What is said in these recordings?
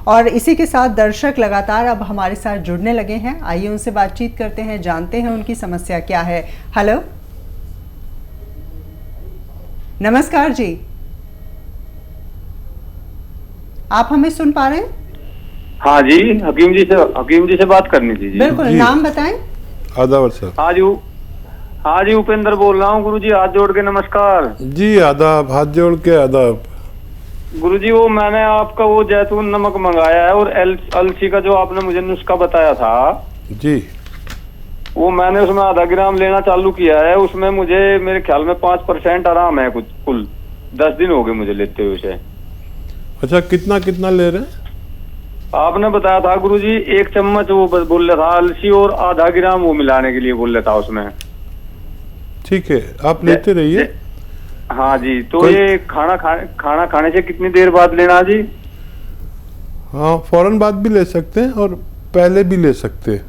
और इसी के साथ दर्शक लगातार अब हमारे साथ जुड़ने लगे हैं। आइए उनसे बातचीत करते हैं, जानते हैं उनकी समस्या क्या है। हेलो, नमस्कार जी, आप हमें सुन पा रहे हैं? हाँ जी, हकीम जी से बात करनी थी जी। बिल्कुल, नाम बताएं। आदाब सर। हाँ जी, उपेंद्र बोल रहा हूँ गुरु जी, हाथ जोड़ के नमस्कार जी। आदाब, हाथ जोड़ के आदाब। गुरु जी, वो मैंने आपका वो जैतून नमक मंगाया है और अलसी का जो आपने मुझे नुस्खा बताया था जी, वो मैंने उसमें आधा ग्राम लेना चालू किया है। उसमें मुझे मेरे ख्याल में 5% आराम है, कुछ कुल 10 दिन हो गए मुझे लेते हुए उसे। अच्छा, कितना कितना ले रहे हैं? आपने बताया था गुरु जी 1 चम्मच वो बोल रहा था अलसी और आधा ग्राम वो मिलाने के लिए बोल रहा था उसमें। ठीक है, आप लेते रहिए। हाँ जी, तो ये खाना खाने से कितनी देर बाद लेना जी? हाँ, फौरन बाद भी ले सकते हैं और पहले भी ले सकते हैं।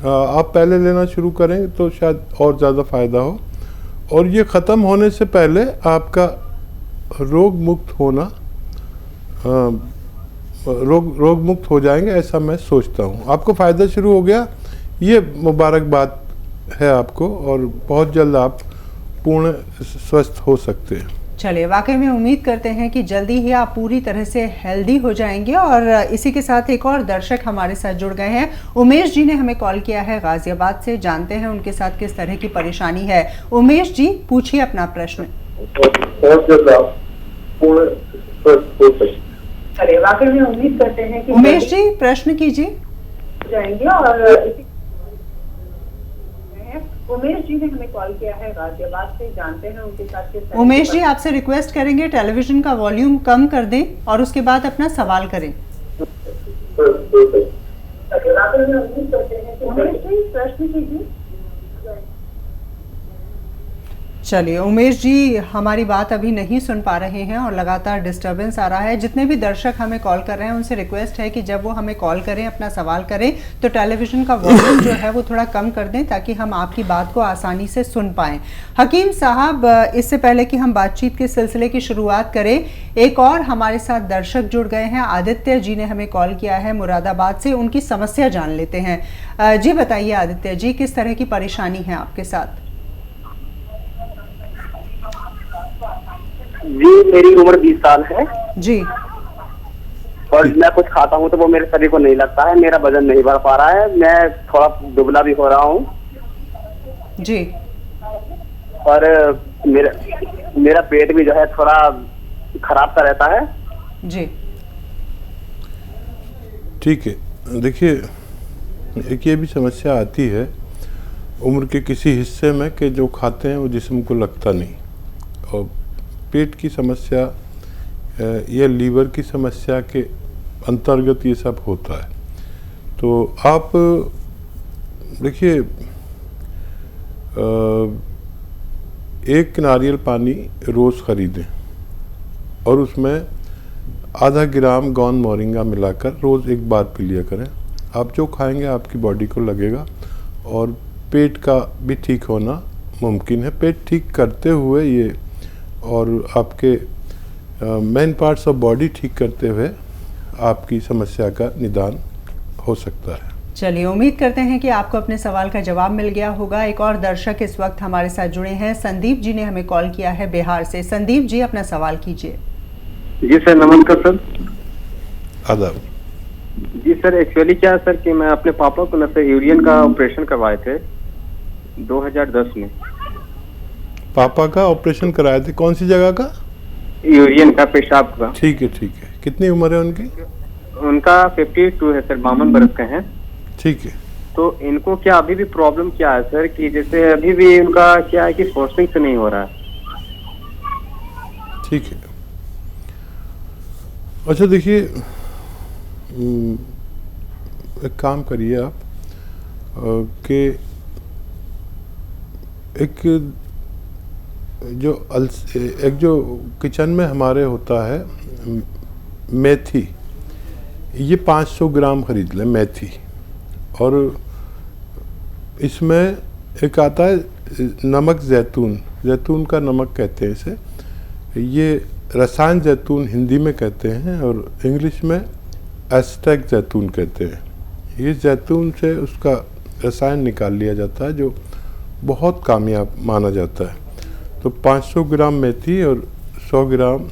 आप पहले लेना शुरू करें तो शायद और ज़्यादा फ़ायदा हो। और ये ख़त्म होने से पहले आपका रोग मुक्त होना, रोग मुक्त हो जाएंगे ऐसा मैं सोचता हूँ। आपको फ़ायदा शुरू हो गया, ये मुबारकबाद है आपको, और बहुत जल्द आप पूर्ण स्वस्थ हो सकते हैं। चलिए, वाकई में उम्मीद करते हैं कि जल्दी ही आप पूरी तरह से हेल्दी हो जाएंगे। और इसी के साथ एक और दर्शक हमारे साथ जुड़ गए हैं। उमेश जी ने हमें कॉल किया है गाजियाबाद से, जानते हैं उनके साथ किस तरह की परेशानी है। उमेश जी, पूछिए अपना प्रश्न। चलिए, वाकई में उम्मीद करते हैं कि उमेश जी प्रश्न कीजिए जाएंगे। और उमेश जी ने हमें कॉल किया है गाजियाबाद से, जानते हैं उनके साथ किस। उमेश जी, आपसे रिक्वेस्ट करेंगे टेलीविजन का वॉल्यूम कम कर दें और उसके बाद अपना सवाल करें। उमेश जी, प्रश्न कीजिए। चलिए, उमेश जी हमारी बात अभी नहीं सुन पा रहे हैं और लगातार डिस्टरबेंस आ रहा है। जितने भी दर्शक हमें कॉल कर रहे हैं उनसे रिक्वेस्ट है कि जब वो हमें कॉल करें, अपना सवाल करें, तो टेलीविज़न का वॉल्यूम जो है वो थोड़ा कम कर दें ताकि हम आपकी बात को आसानी से सुन पाएँ। हकीम साहब, इससे पहले कि हम बातचीत के सिलसिले की शुरुआत करें, एक और हमारे साथ दर्शक जुड़ गए हैं। आदित्य जी ने हमें कॉल किया है मुरादाबाद से, उनकी समस्या जान लेते हैं। जी बताइए आदित्य जी, किस तरह की परेशानी है आपके साथ? जी, मेरी उम्र 20 साल है जी। और मैं कुछ खाता हूँ तो वो मेरे शरीर को नहीं लगता है। मेरा वजन नहीं बढ़ पा रहा है, मैं थोड़ा दुबला भी हो रहा हूँ जी। और मेरा पेट भी जो है थोड़ा खराब सा रहता है जी। ठीक है, देखिए, एक ये भी समस्या आती है उम्र के किसी हिस्से में कि जो खाते हैं वो जिस्म को लगता नहीं, और पेट की समस्या या लीवर की समस्या के अंतर्गत ये सब होता है। तो आप देखिए, एक नारियल पानी रोज़ ख़रीदें और उसमें आधा ग्राम गौन मोरिंगा मिलाकर रोज़ एक बार पी लिया करें। आप जो खाएंगे आपकी बॉडी को लगेगा और पेट का भी ठीक होना मुमकिन है। पेट ठीक करते हुए ये और आपके मेन पार्ट्स ऑफ बॉडी ठीक करते हुए आपकी समस्या का निदान हो सकता है। चलिए, उम्मीद करते हैं कि आपको अपने सवाल का जवाब मिल गया होगा। एक और दर्शक इस वक्त हमारे साथ जुड़े हैं। संदीप जी ने हमें कॉल किया है बिहार से। संदीप जी, अपना सवाल कीजिए। जी सर, नमस्कार सर। आदाब। जी सर, एक्चुअली क्या है सर कि मैं अपने पापा को ना सर यूरियन का ऑपरेशन करवाए थे 2010 में। पापा का ऑपरेशन कराए थे? कौन सी जगह का? यूरियन का, पेशाब का। ठीक है, ठीक है। कितनी उम्र है उनकी? उनका 52 है सर, 52 बरस के हैं। ठीक है। तो इनको क्या अभी भी प्रॉब्लम क्या है सर कि जैसे अभी भी उनका क्या है कि फास्टिंग से नहीं हो रहा है। ठीक है। अच्छा देखिए, एक काम करिए आप कि एक जो किचन में हमारे होता है मेथी, ये 500 ग्राम खरीद लें मेथी। और इसमें एक आता है नमक जैतून, जैतून का नमक कहते हैं इसे। ये रसायन जैतून हिंदी में कहते हैं और इंग्लिश में एस्टेक जैतून कहते हैं। ये जैतून से उसका रसायन निकाल लिया जाता है जो बहुत कामयाब माना जाता है। तो 500 ग्राम मेथी और 100 ग्राम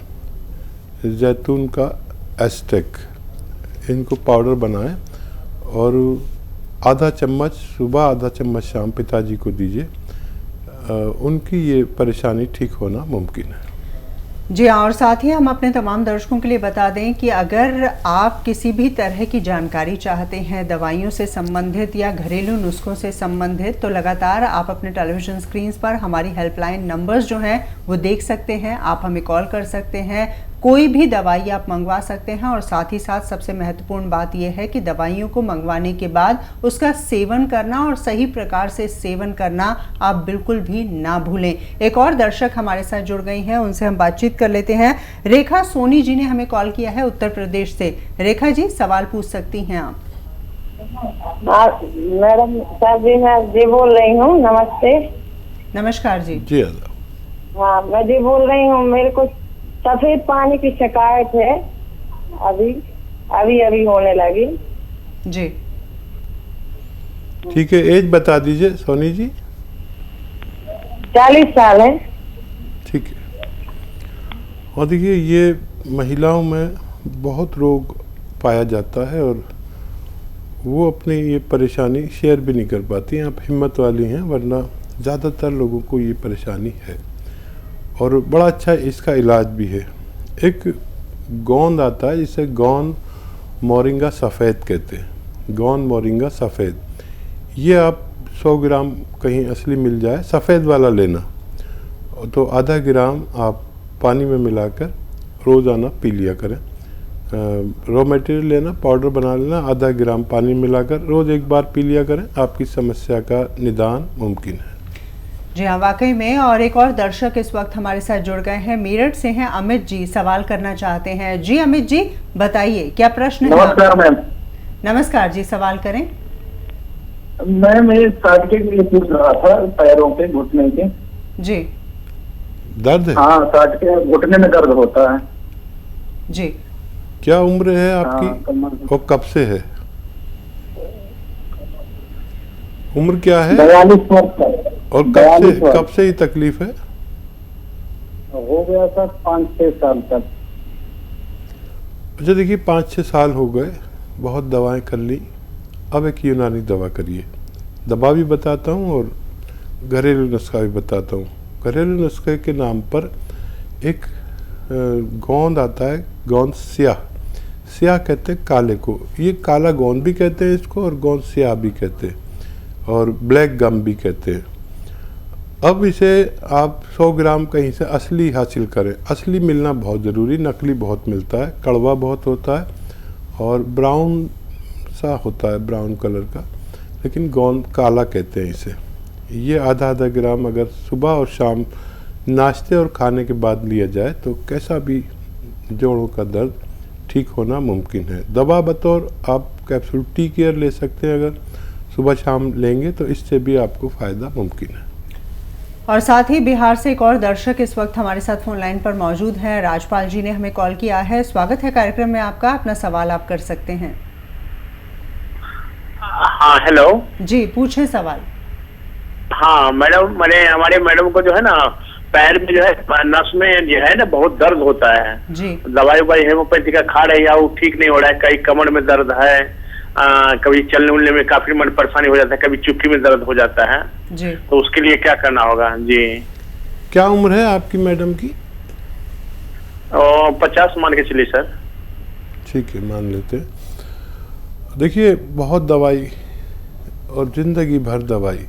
जैतून का एस्टेक, इनको पाउडर बनाएं और आधा चम्मच सुबह आधा चम्मच शाम पिताजी को दीजिए। उनकी ये परेशानी ठीक होना मुमकिन है। जी हाँ, और साथ ही हम अपने तमाम दर्शकों के लिए बता दें कि अगर आप किसी भी तरह की जानकारी चाहते हैं दवाइयों से संबंधित या घरेलू नुस्खों से संबंधित, तो लगातार आप अपने टेलीविज़न स्क्रीन पर हमारी हेल्पलाइन नंबर्स जो हैं वो देख सकते हैं। आप हमें कॉल कर सकते हैं, कोई भी दवाई आप मंगवा सकते हैं। और साथ ही साथ सबसे महत्वपूर्ण बात यह है कि दवाइयों को मंगवाने के बाद उसका सेवन करना और सही प्रकार से सेवन करना आप बिल्कुल भी ना भूलें। एक और दर्शक हमारे साथ जुड़ गई हैं, उनसे हम बातचीत कर लेते हैं। रेखा सोनी जी ने हमें कॉल किया है उत्तर प्रदेश से। रेखा जी, सवाल पूछ सकती हैं आप। मैडम सर जी, मैं जी बोल रही हूँ। नमस्ते। नमस्कार जी। जी हाँ, मैं जी बोल रही हूँ। मेरे को सफेद पानी की शिकायत है, अभी होने लगी। जी ठीक है, एज बता दीजिए सोनी जी। 40 साल है। ठीक है। और देखिए, ये महिलाओं में बहुत रोग पाया जाता है और वो अपनी ये परेशानी शेयर भी नहीं कर पाती हैं। आप हिम्मत वाली हैं, वरना ज़्यादातर लोगों को ये परेशानी है और बड़ा अच्छा इसका इलाज भी है। एक गोंद आता है जिसे गोंद मोरिंगा सफ़ेद कहते हैं। गोंद मोरिंगा सफ़ेद, ये आप 100 ग्राम कहीं असली मिल जाए, सफ़ेद वाला लेना, तो आधा ग्राम आप पानी में मिलाकर रोज़ाना पी लिया करें। रॉ मटेरियल लेना, पाउडर बना लेना, आधा ग्राम पानी मिलाकर रोज़ एक बार पी लिया करें, आपकी समस्या का निदान मुमकिन है। जी हाँ, वाकई में। और एक और दर्शक इस वक्त हमारे साथ जुड़ गए हैं, मेरठ से हैं अमित जी, सवाल करना चाहते हैं। जी अमित जी, बताइए क्या प्रश्न है। नमस्कार मैम। नमस्कार जी, सवाल करें। मैम, ये साइड के लिए पूछ रहा था, पैरों के घुटने के। जी। दर्द है? हाँ, साइड के घुटने में दर्द होता है। जी। क्या उम्र है आपकी? हाँ, कमर। और कब से है? उम्र क्या है? 42 वर्ष। और कब से ये तकलीफ है? हो गया सर 5-6 साल तक। अच्छा देखिए, 5-6 साल हो गए, बहुत दवाएं कर ली, अब एक यूनानी दवा करिए। दवा भी बताता हूँ और घरेलू नुस्खा भी बताता हूँ। घरेलू नुस्खे के नाम पर एक गोंद आता है, गोंद स्याह। स्याह कहते हैं काले को, ये काला गोंद भी कहते हैं इसको, और गोंद स्याह भी कहते हैं, और ब्लैक गम भी कहते हैं। अब इसे आप 100 ग्राम कहीं से असली हासिल करें। असली मिलना बहुत ज़रूरी, नकली बहुत मिलता है, कड़वा बहुत होता है और ब्राउन सा होता है, ब्राउन कलर का, लेकिन गोंद काला कहते हैं इसे। ये आधा ग्राम अगर सुबह और शाम नाश्ते और खाने के बाद लिया जाए तो कैसा भी जोड़ों का दर्द ठीक होना मुमकिन है। दवा बतौर आप कैप्सूल टी केयर ले सकते हैं, अगर सुबह शाम लेंगे तो इससे भी आपको फ़ायदा मुमकिन है। और साथ ही बिहार से एक और दर्शक इस वक्त हमारे साथ फोन लाइन पर मौजूद हैं। राजपाल जी ने हमें कॉल किया है। स्वागत है कार्यक्रम में आपका, अपना सवाल आप कर सकते हैं। हाँ, हेलो जी, पूछें सवाल। हाँ मैडम, हमारे मैडम को जो है ना पैर में जो है नस में जो है ना बहुत दर्द होता है जी। दवाई हेमोपैथी का खा रहे हैं, वो ठीक नहीं हो रहा है। कहीं कमर में दर्द है, कभी चलने उलने में काफी मन परेशानी हो जाता है, कभी चुप्पी में दर्द हो जाता है जी। तो उसके लिए क्या करना होगा जी? क्या उम्र है आपकी मैडम की? 50 मान के चलिए सर। ठीक है, मान लेते हैं। देखिए, बहुत दवाई और ज़िंदगी भर दवाई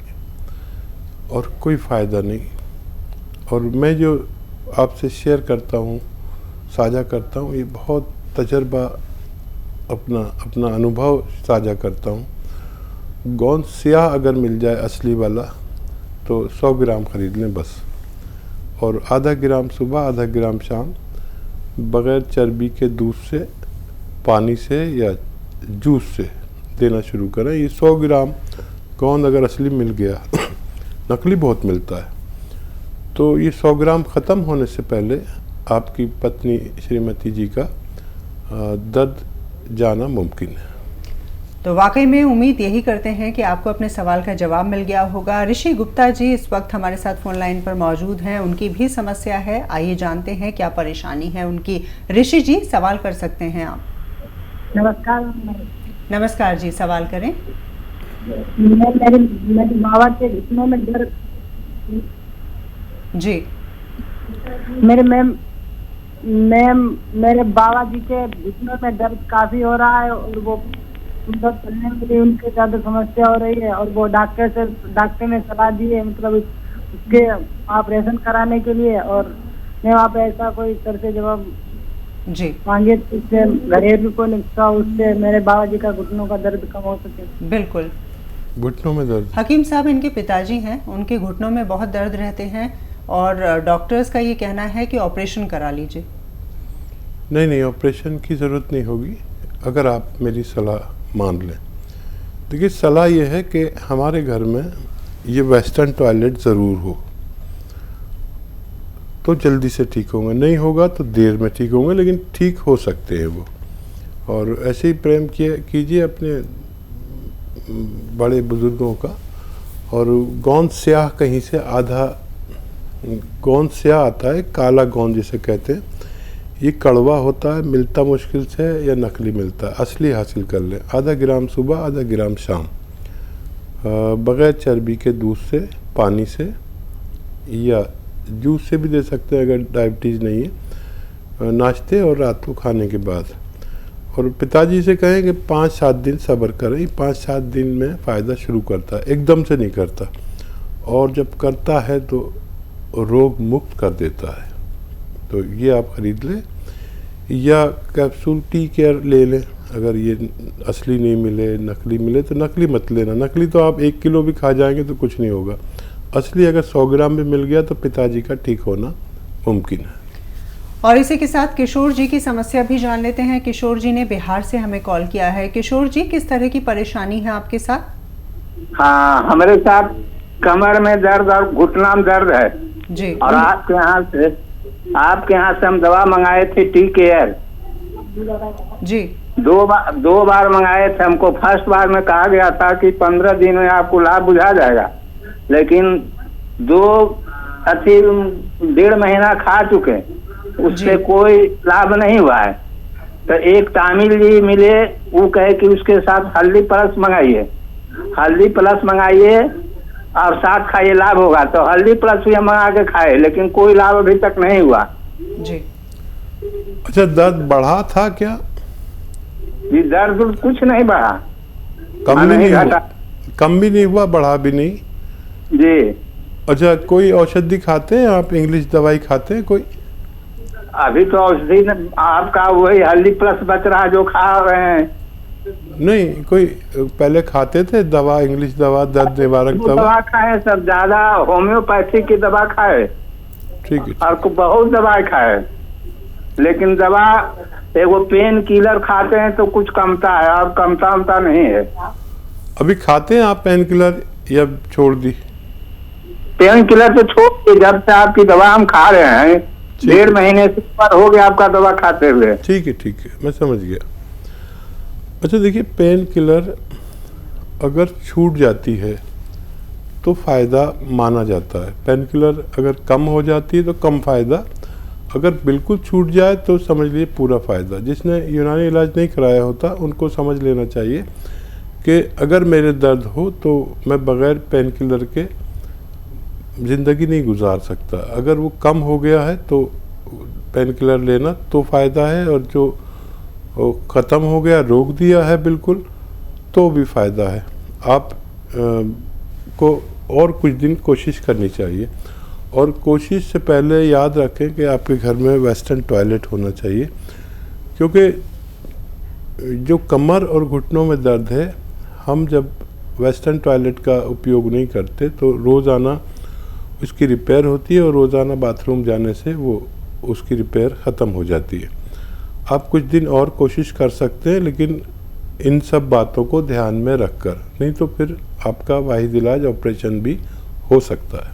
और कोई फ़ायदा नहीं। और मैं जो आपसे शेयर करता हूँ, साझा करता हूँ, ये बहुत तजर्बा, अपना अनुभव साझा करता हूँ। गोंद स्याह अगर मिल जाए असली वाला तो 100 ग्राम ख़रीद लें बस, और आधा ग्राम सुबह आधा ग्राम शाम बग़ैर चर्बी के दूध से, पानी से या जूस से देना शुरू करें। ये 100 ग्राम गोंद अगर असली मिल गया नकली बहुत मिलता है, तो ये 100 ग्राम ख़त्म होने से पहले आपकी पत्नी श्रीमती जी का दर्द जाना मुमकिन है। तो वाकई में उम्मीद यही करते हैं कि आपको अपने सवाल का जवाब मिल गया होगा। ऋषि गुप्ता जी इस वक्त हमारे साथ फोन लाइन पर मौजूद हैं, उनकी भी समस्या है। आइए जानते हैं क्या परेशानी है उनकी। ऋषि जी सवाल कर सकते हैं आप। नमस्कार। नमस्कार जी, सवाल करें। मेरे बाबा के घुटनों में दर्द जी। मेरे बाबा जी के घुटनों में दर्द काफी हो रहा है और वो उनको चलने के लिए उनके ज्यादा समस्या हो रही है और वो डॉक्टर ने सलाह दी है, मतलब उसके ऑपरेशन कराने के लिए। और मैं वहाँ पे ऐसा कोई सर से जवाब जी मांगे तो उससे घरेलू को नुस्खा उससे मेरे बाबा जी का घुटनों का दर्द कम हो सके। बिल्कुल। घुटनों में दर्द, हकीम साहब इनके पिताजी हैं, उनके घुटनों में बहुत दर्द रहते हैं और डॉक्टर्स का ये कहना है कि ऑपरेशन करा लीजिए। नहीं, ऑपरेशन की ज़रूरत नहीं होगी अगर आप मेरी सलाह मान लें। देखिए, सलाह ये है कि हमारे घर में ये वेस्टर्न टॉयलेट ज़रूर हो तो जल्दी से ठीक होंगे, नहीं होगा तो देर में ठीक होंगे, लेकिन ठीक हो सकते हैं वो। और ऐसे ही प्रेम कीजिए अपने बड़े बुजुर्गों का। और गोंद स्याह कहीं से आधा गोंद स्याह आता है, काला गोंद जिसे कहते हैं, ये कड़वा होता है, मिलता मुश्किल से या नकली मिलता है। असली हासिल कर लें, आधा ग्राम सुबह आधा ग्राम शाम, बग़ैर चर्बी के दूध से, पानी से या जूस से भी दे सकते हैं अगर डायबिटीज़ नहीं है, नाश्ते और रात को खाने के बाद। और पिताजी से कहें कि 5-7 दिन सब्र करें, 5-7 दिन में फ़ायदा शुरू करता है, एकदम से नहीं करता। और जब करता है तो रोग मुक्त कर देता है। तो ये आप ख़रीद लें या कैप्सूल टी केयर ले लें। अगर ये असली नहीं मिले, नकली मिले तो नकली मत लेना। नकली तो आप 1 किलो भी खा जाएंगे तो कुछ नहीं होगा। असली अगर 100 ग्राम भी मिल गया तो पिताजी का ठीक होना मुमकिन है। और इसी के साथ किशोर जी की समस्या भी जान लेते हैं। किशोर जी ने बिहार से हमें कॉल किया है। किशोर जी, किस तरह की परेशानी है आपके साथ? हाँ, हमारे साथ कमर में दर्द और घुटना में दर्द है जी। और आपके यहाँ से हम दवा मंगाए थे टी केयर जी। 2 बार मंगाए थे। हमको फर्स्ट बार में कहा गया था कि 15 दिन में आपको लाभ बुझा जाएगा, लेकिन 1.5 महीना खा चुके, उससे कोई लाभ नहीं हुआ है। तो एक तामिल जी मिले, वो कहे कि उसके साथ हल्दी प्लस मंगाइए और साथ खाइए, लाभ होगा। तो हल्दी प्लस भी हम मंगा के खाए, लेकिन कोई लाभ अभी तक नहीं हुआ जी। अच्छा, दर्द बढ़ा था क्या? जी, दर्द कुछ नहीं बढ़ा, कम भी नहीं घटा। हुआ, कम भी नहीं हुआ, बढ़ा भी नहीं जी। अच्छा, कोई औषधि खाते हैं आप? इंग्लिश दवाई खाते हैं कोई? अभी तो औषधि आपका वही हल्दी प्लस बच रहा जो खा रहे हैं। नहीं, कोई पहले खाते थे दवा, इंग्लिश दवा, दर्द निवारक दवा खाए, सब ज्यादा होम्योपैथी की दवा खाए, ठीक है, और बहुत दवाई खाए, लेकिन दवा एगो पेन किलर खाते हैं तो कुछ कमता है, और कमता नहीं है। अभी खाते हैं आप पेन किलर या छोड़ दी? पेन किलर तो छोड़ दी, जब से आपकी दवा हम खा रहे हैं, 1.5 महीने से ऊपर हो गया आपका दवा खाते हुए। ठीक है, मैं समझ गया। अच्छा, देखिए, पेन किलर अगर छूट जाती है तो फ़ायदा माना जाता है। पेन किलर अगर कम हो जाती है तो कम फ़ायदा, अगर बिल्कुल छूट जाए तो समझ लिए पूरा फ़ायदा। जिसने यूनानी इलाज नहीं कराया होता उनको समझ लेना चाहिए कि अगर मेरे दर्द हो तो मैं बग़ैर पेन किलर के ज़िंदगी नहीं गुजार सकता। अगर वो कम हो गया है तो पेन किलर लेना तो फ़ायदा है, और जो ख़त्म हो गया, रोक दिया है बिल्कुल, तो भी फ़ायदा है। आप को और कुछ दिन कोशिश करनी चाहिए। और कोशिश से पहले याद रखें कि आपके घर में वेस्टर्न टॉयलेट होना चाहिए, क्योंकि जो कमर और घुटनों में दर्द है, हम जब वेस्टर्न टॉयलेट का उपयोग नहीं करते तो रोज़ाना उसकी रिपेयर होती है, और रोज़ाना बाथरूम जाने से वो उसकी रिपेयर ख़त्म हो जाती है। आप कुछ दिन और कोशिश कर सकते हैं, लेकिन इन सब बातों को ध्यान में रखकर, नहीं तो फिर आपका वाहिद इलाज ऑपरेशन भी हो सकता है।